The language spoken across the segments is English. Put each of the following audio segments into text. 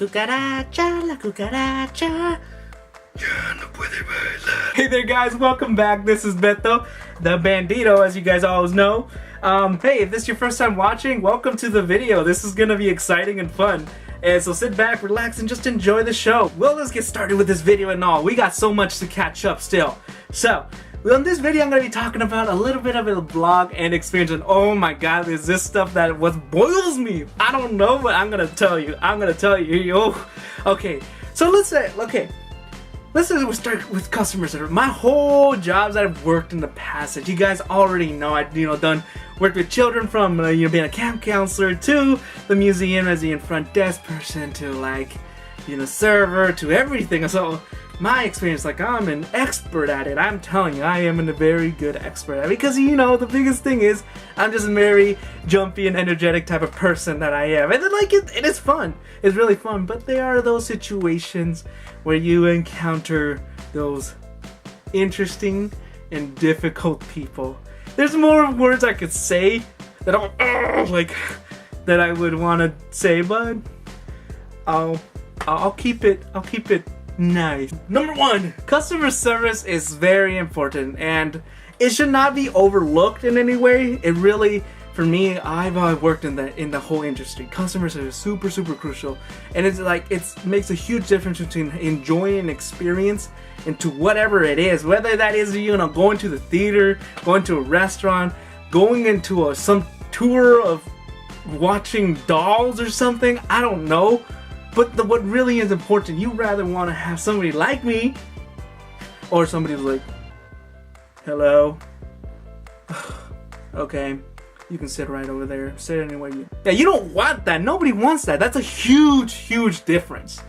cucaracha, la cucaracha. Ya no puede bailar. Hey there guys, welcome back. This is Beto, the Bandito, as you guys always know. Hey, if this is your first time watching, welcome to the video. This is gonna be exciting and fun. And so sit back, relax, and just enjoy the show. Well, let's get started with this video and all. We got so much to catch up still. So, in this video, I'm going to be talking about a little bit of a vlog and experience. And oh my god, is this stuff that boils me? I don't know, but I'm going to tell you. Oh, okay, so let's say we start with customer service. My whole jobs that I've worked in the past that you guys already know, I've worked with children from being a camp counselor to the museum as the front desk person to server to everything. So my experience, I'm an expert at it. I'm telling you, I am a very good expert at it because the biggest thing is I'm just a very jumpy and energetic type of person that I am, and then it is fun. It's really fun, but there are those situations where you encounter those interesting and difficult people. There's more words I could say that that I would want to say, but I'll keep it nice. Number one, customer service is very important and it should not be overlooked in any way. It really, for me, I've worked in the whole industry. Customer service is super crucial, and it makes a huge difference between enjoying an experience into whatever it is, whether that is going to the theater, going to a restaurant, going into some tour of watching dolls or something. I don't know. But what really is important, you rather want to have somebody like me, or somebody who's like, hello, okay, you can sit right over there, sit anywhere you... Yeah, you don't want that. Nobody wants that. That's a huge difference.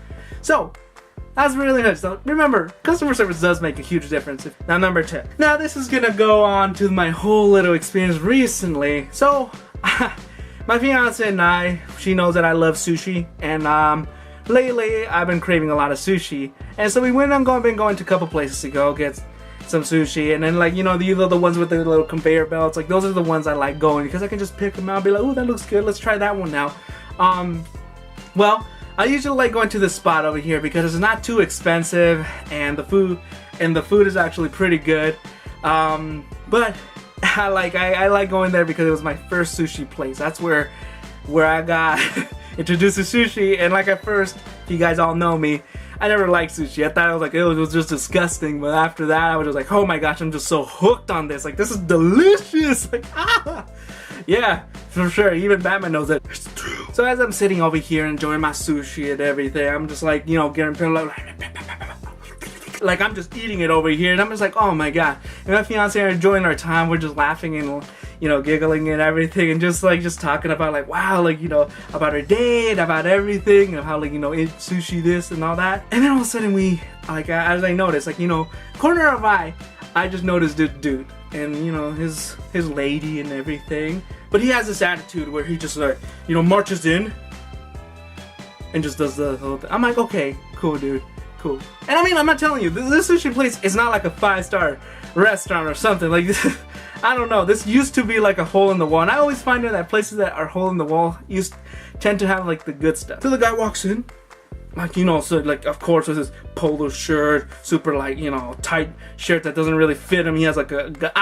So, that's really nice. So, remember, customer service does make a huge difference. Now, number 10. Now, this is gonna go on to my whole little experience recently. So, my fiance and I, she knows that I love sushi, and lately I've been craving a lot of sushi, and so we been going to a couple places to go get some sushi, and then the ones with the little conveyor belts, those are the ones I like going because I can just pick them out and be like, oh, that looks good, let's try that one now. Well, I usually like going to this spot over here because it's not too expensive, and the food is actually pretty good. But I like going there because it was my first sushi place. That's where I got introduced to sushi, and at first, if you guys all know me, I never liked sushi. I thought it was just disgusting, but after that I was just like, oh my gosh, I'm just so hooked on this. This is delicious. Yeah, for sure. Even Batman knows it. It's true. So as I'm sitting over here enjoying my sushi and everything, I'm just getting I'm just eating it over here, and I'm just like, oh my god. And my fiance are enjoying our time. We're just laughing and giggling and everything, and just talking about wow, about our date, about everything, and how sushi this and all that. And then all of a sudden we as I noticed, corner of eye, I just noticed this dude and his lady and everything. But he has this attitude where he just marches in and just does the whole thing. I'm like, okay, cool dude. Cool. And I'm not telling you, this sushi place is not like a 5-star restaurant or something. I don't know, this used to be like a hole in the wall, and I always find that places that are hole in the wall tend to have the good stuff. So the guy walks in, of course with his polo shirt, super tight shirt that doesn't really fit him. He has I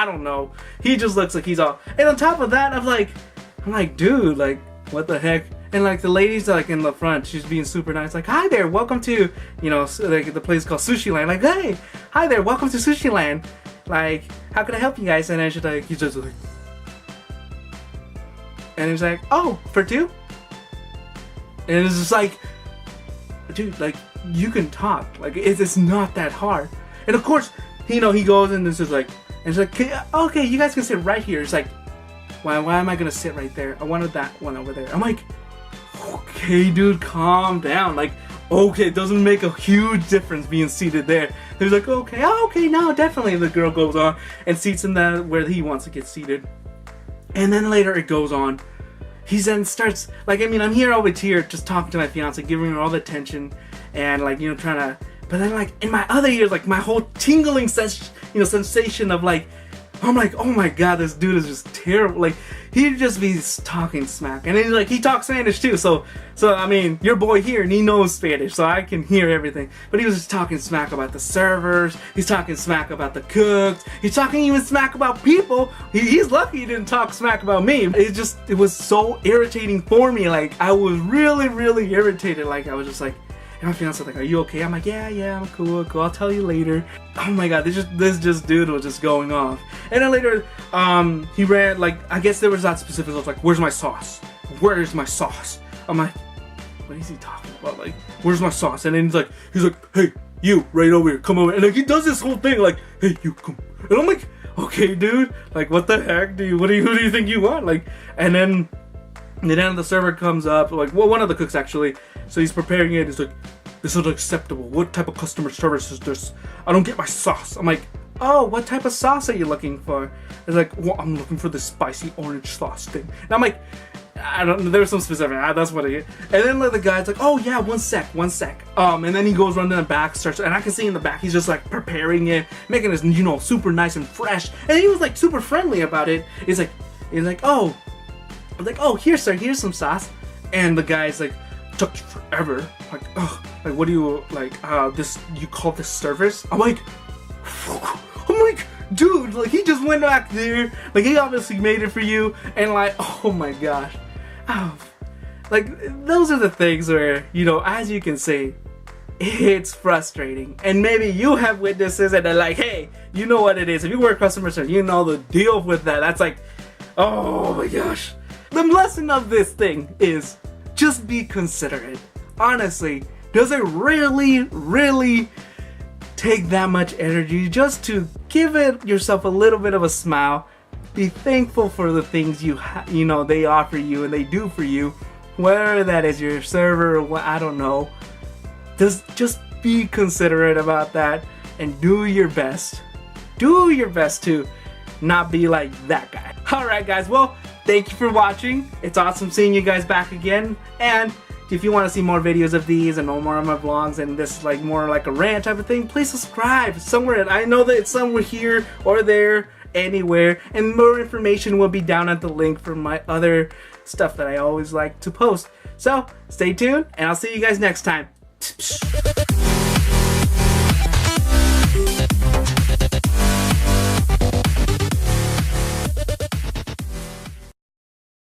don't know, he just looks like he's all, and on top of that, I'm like, dude, what the heck? And the lady's in the front, she's being super nice, hi there, welcome to, the place called Sushi Land. Hey, hi there, welcome to Sushi Land. How can I help you guys? And then he's just and he's like, oh, for two? And it's just dude, you can talk. It's not that hard. And of course, he goes and this is and it's okay, you guys can sit right here. It's why am I gonna sit right there? I wanted that one over there. I'm like, okay, dude, calm down. Okay, it doesn't make a huge difference being seated there. He's like, okay, no, definitely. And the girl goes on and seats him where he wants to get seated. And then later it goes on. He then starts, I'm here over here just talking to my fiance, giving her all the attention and trying to, but then in my other ears, my whole tingling sensation of I'm like, oh my god, this dude is just terrible. Like, he'd just be talking smack. And then, like, he talks Spanish too. So I mean, your boy here, and he knows Spanish, so I can hear everything. But he was just talking smack about the servers. He's talking smack about the cooks. He's talking even smack about people. He's lucky he didn't talk smack about me. It was so irritating for me. Like, I was really, really irritated. Like, I was just like, and my fiance was like, are you okay? I'm like, yeah, I'm cool, I'll tell you later. Oh my god, this dude was just going off. And then later, he ran, like, I guess there was that specific, like, where's my sauce? Where's my sauce? I'm like, what is he talking about? Like, where's my sauce? And then he's like, hey, you, right over here, come over. And like, he does this whole thing, like, hey, you, come. And I'm like, okay, dude, like, what the heck? Who do you think you want? Like, and then the server comes up, like, well, one of the cooks actually, so he's preparing it, he's like, this is acceptable, what type of customer service is this? I don't get my sauce. I'm like, oh, what type of sauce are you looking for? It's like, well, I'm looking for the spicy orange sauce thing. And I'm like, I don't know, there was some specific, that's what I get. And then like, the guy's like, oh yeah, one sec. And then he goes running in the back, and I can see in the back, he's just like preparing it, making it, you know, super nice and fresh. And he was like super friendly about it. He's like, oh, I'm like, oh, here, sir, here's some sauce. And the guy's like, took forever. Like, oh, like, what do you, like, you call this service? I'm like, dude, like, he just went back there. Like, he obviously made it for you. And like, oh my gosh. Oh, like, those are the things where, you know, as you can see, it's frustrating. And maybe you have witnesses and they're like, hey, you know what it is. If you work customer service, you know the deal with that. That's like, oh my gosh. The lesson of this thing is just be considerate. Honestly, does it really take that much energy just to give yourself a little bit of a smile? Be thankful for the things you know they offer you and they do for you, whether that is your server or what, I don't know. Just be considerate about that and do your best. Do your best to not be like that guy. Alright guys, well, thank you for watching. It's awesome seeing you guys back again. And if you want to see more videos of these and know more of my vlogs and this like more like a rant type of thing, please subscribe somewhere. I know that it's somewhere here or there, anywhere. And more information will be down at the link for my other stuff that I always like to post. So stay tuned and I'll see you guys next time.